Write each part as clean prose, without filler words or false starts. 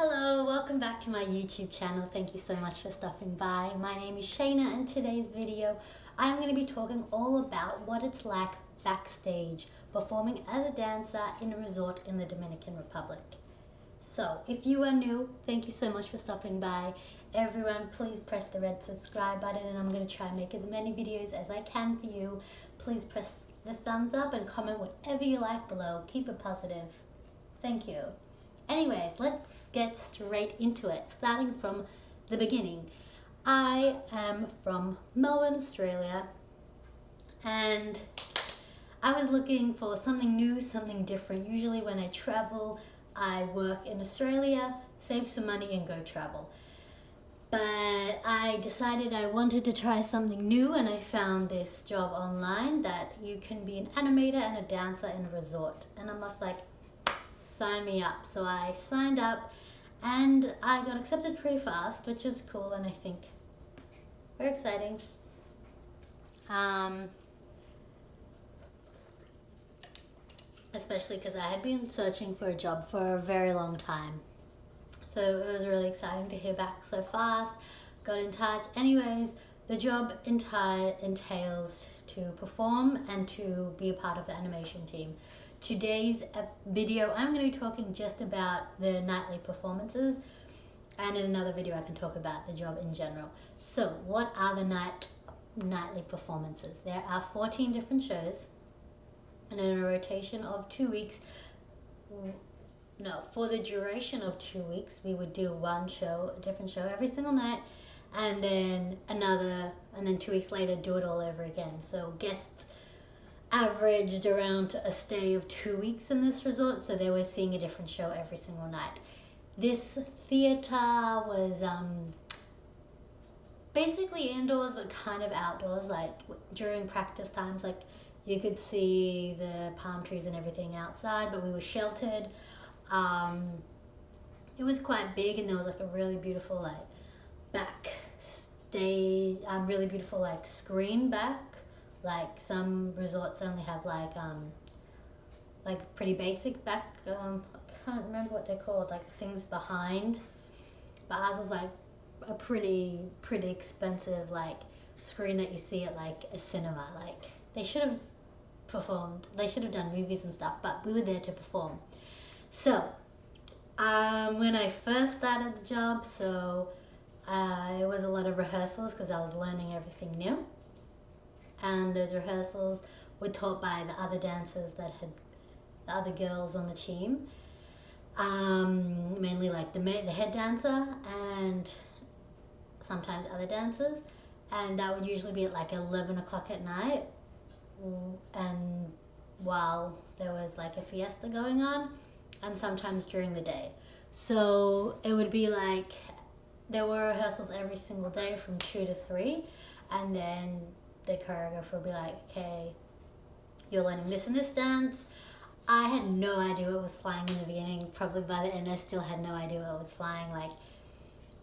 Hello, welcome back to my YouTube channel. Thank you so much for stopping by. My name is Shayna and today's video I'm going to be talking all about what it's like backstage performing as a dancer in a resort in the Dominican Republic. So if you are new, thank you so much for stopping by. Everyone, please press the red subscribe button and I'm going to try and make as many videos as I can for you. Please press the thumbs up and comment whatever you like below. Keep it positive. Thank you. Anyways, let's get straight into it, starting from the beginning. I am from Melbourne, Australia, and I was looking for something new, something different. Usually when I travel, I work in Australia, save some money and go travel. But I decided I wanted to try something new and I found this job online that you can be an animator and a dancer in a resort. And I was like, sign me up. So I signed up and I got accepted pretty fast, which is cool and I think very exciting. Especially because I had been searching for a job for a very long time. So it was really exciting to hear back so fast. Got in touch. Anyways, the job entails to perform and to be a part of the animation team. Today's video, I'm going to be talking just about the nightly performances, and in another video I can talk about the job in general. So what are the nightly performances? There are 14 different shows, and in a rotation of 2 weeks, for the duration of 2 weeks, we would do one show, a different show every single night, and then another, and then 2 weeks later do it all over again. So guests averaged around a stay of 2 weeks in this resort, so they were seeing a different show every single night. This theatre was basically indoors but kind of outdoors. Like during practice times, like you could see the palm trees and everything outside, but we were sheltered. It was quite big and there was like a really beautiful like backstage, really beautiful like screen back. Like some resorts only have like pretty basic back, I can't remember what they're called, like things behind. But ours was like a pretty expensive like screen that you see at like a cinema. Like they should have performed, they should have done movies and stuff, but we were there to perform. So when I first started the job, so it was a lot of rehearsals because I was learning everything new. And those rehearsals were taught by the other dancers the other girls on the team. Mainly like the head dancer and sometimes other dancers. And that would usually be at like 11 o'clock at night. And while there was like a fiesta going on, and sometimes during the day. So it would be like, there were rehearsals every single day from 2 to 3. And then the choreographer would be like, okay, you're learning this and this dance. I had no idea what was flying in the beginning. Probably by the end I still had no idea what was flying. Like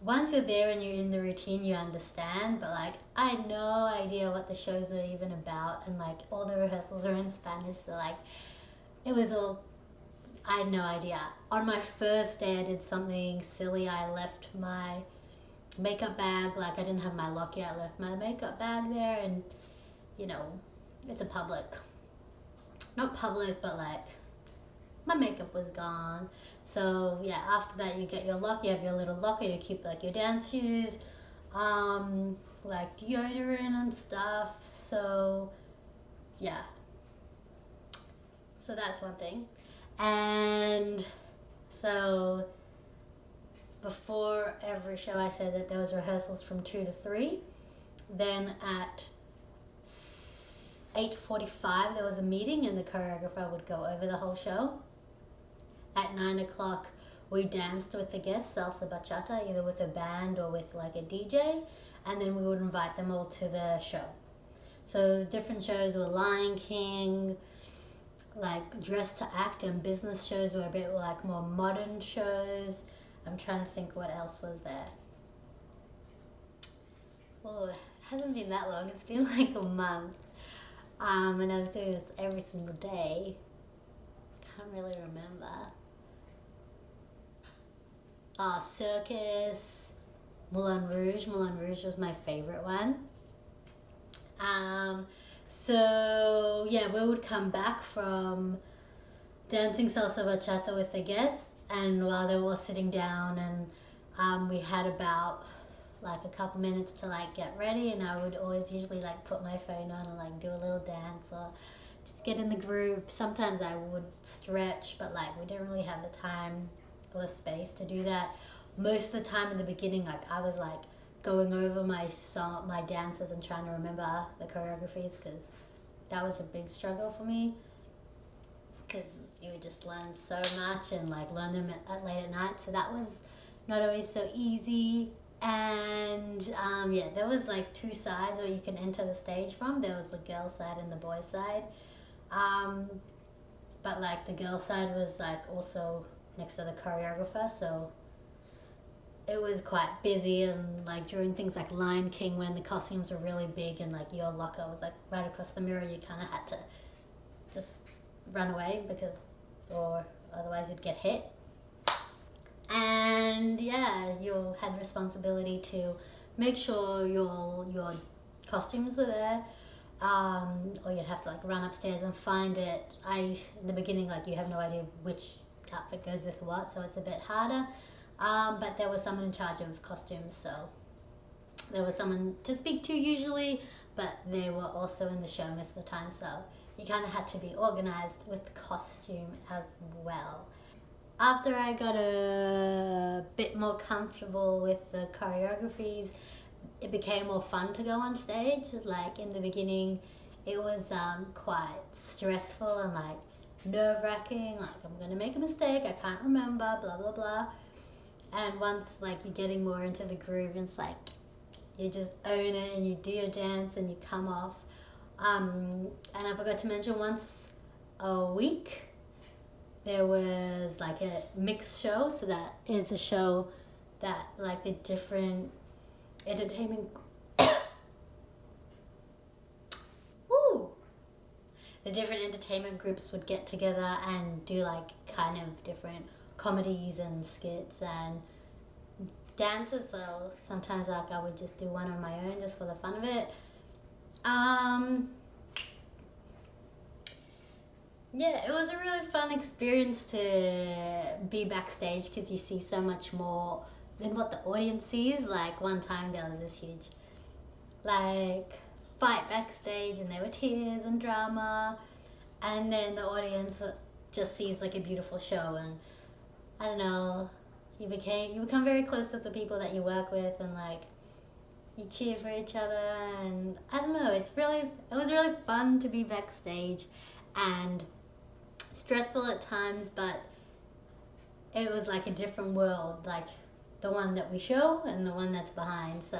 once you're there and you're in the routine you understand, but like I had no idea what the shows were even about, and like all the rehearsals were in Spanish, so like it was all, I had no idea. On my first day I did something silly. I left my makeup bag, like I didn't have my lock yet. I left my makeup bag there, and you know, it's a public, not public, but like my makeup was gone. So yeah, after that you get your lock, you have your little locker, you keep like your dance shoes, like deodorant and stuff. So yeah, so that's one thing. And so before every show I said that there was rehearsals from 2 to 3. Then at 8:45 there was a meeting and the choreographer would go over the whole show. At 9 o'clock we danced with the guests, salsa bachata, either with a band or with like a DJ, and then we would invite them all to the show. So different shows were Lion King, like Dress to Act, and business shows were a bit like more modern shows. I'm trying to think what else was there. Oh, it hasn't been that long. It's been like a month. And I was doing this every single day. Can't really remember. circus, Moulin Rouge. Moulin Rouge was my favorite one. So yeah, we would come back from dancing salsa bachata with the guests, and while they were all sitting down, and we had about like a couple minutes to like get ready, and I would always usually like put my phone on and like do a little dance or just get in the groove. Sometimes I would stretch, but like we didn't really have the time or the space to do that. Most of the time in the beginning, like I was like going over my dances and trying to remember the choreographies, because that was a big struggle for me, because you would just learn so much and like learn them at late at night, so that was not always so easy. And yeah, there was like two sides where you can enter the stage from. There was the girl side and the boy side, but like the girl side was like also next to the choreographer, so it was quite busy. And like during things like Lion King, when the costumes were really big and like your locker was like right across the mirror, you kind of had to just run away, because or otherwise you'd get hit. And yeah, you had responsibility to make sure your costumes were there, or you'd have to like run upstairs and find it. In the beginning, like you have no idea which outfit goes with what, so it's a bit harder. But there was someone in charge of costumes, so there was someone to speak to usually, but they were also in the show most of the time, so you kind of had to be organized with the costume as well. After I got a bit more comfortable with the choreographies, it became more fun to go on stage. Like in the beginning, it was quite stressful and like nerve-wracking, like I'm gonna make a mistake, I can't remember, blah blah blah. And once like you're getting more into the groove, it's like you just own it and you do your dance and you come off. And I forgot to mention, once a week there was like a mixed show. So that is a show that like the different entertainment the different entertainment groups would get together and do like kind of different comedies and skits and dances. So sometimes like I would just do one on my own just for the fun of it. Yeah, it was a really fun experience to be backstage, because you see so much more than what the audience sees. Like one time there was this huge like fight backstage, and there were tears and drama, and then the audience just sees like a beautiful show, and I don't know, you become very close with the people that you work with, and like you cheer for each other, and I don't know, it was really fun to be backstage, and stressful at times, but it was like a different world, like the one that we show and the one that's behind. So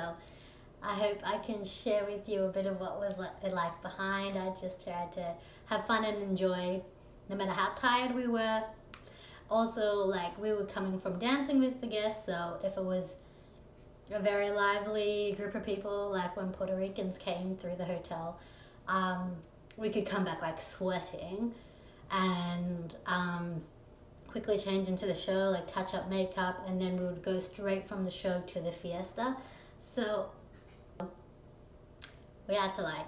I hope I can share with you a bit of what was like behind. I just tried to have fun and enjoy, no matter how tired we were. Also, like we were coming from dancing with the guests, so if it was a very lively group of people, like when Puerto Ricans came through the hotel, we could come back like sweating and quickly change into the show, like touch up makeup, and then we would go straight from the show to the fiesta. So we had to like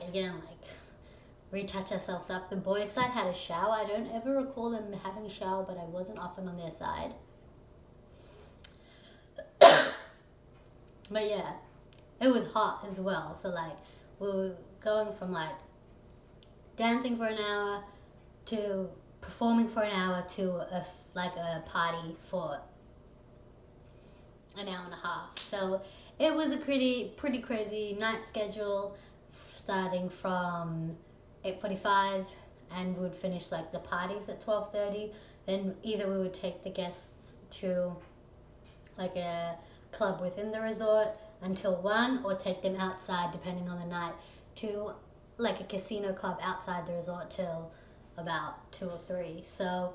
retouch ourselves up. The boys' side had a shower. I don't ever recall them having a shower, but I wasn't often on their side. But yeah, it was hot as well. So like we were going from like dancing for an hour to performing for an hour to a party for an hour and a half. So it was a pretty crazy night schedule, starting from 8:45, and we would finish like the parties at 12:30. Then either we would take the guests to like a club within the resort until 1, or take them outside depending on the night to like a casino club outside the resort till about 2 or 3. So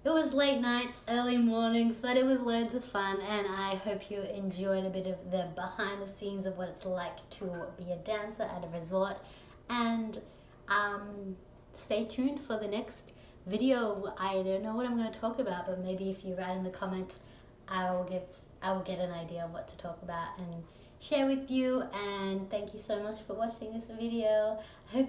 it was late nights, early mornings, but it was loads of fun, and I hope you enjoyed a bit of the behind the scenes of what it's like to be a dancer at a resort. And stay tuned for the next video. I don't know what I'm going to talk about, but maybe if you write in the comments, I I will get an idea of what to talk about and share with you. And thank you so much for watching this video. I hope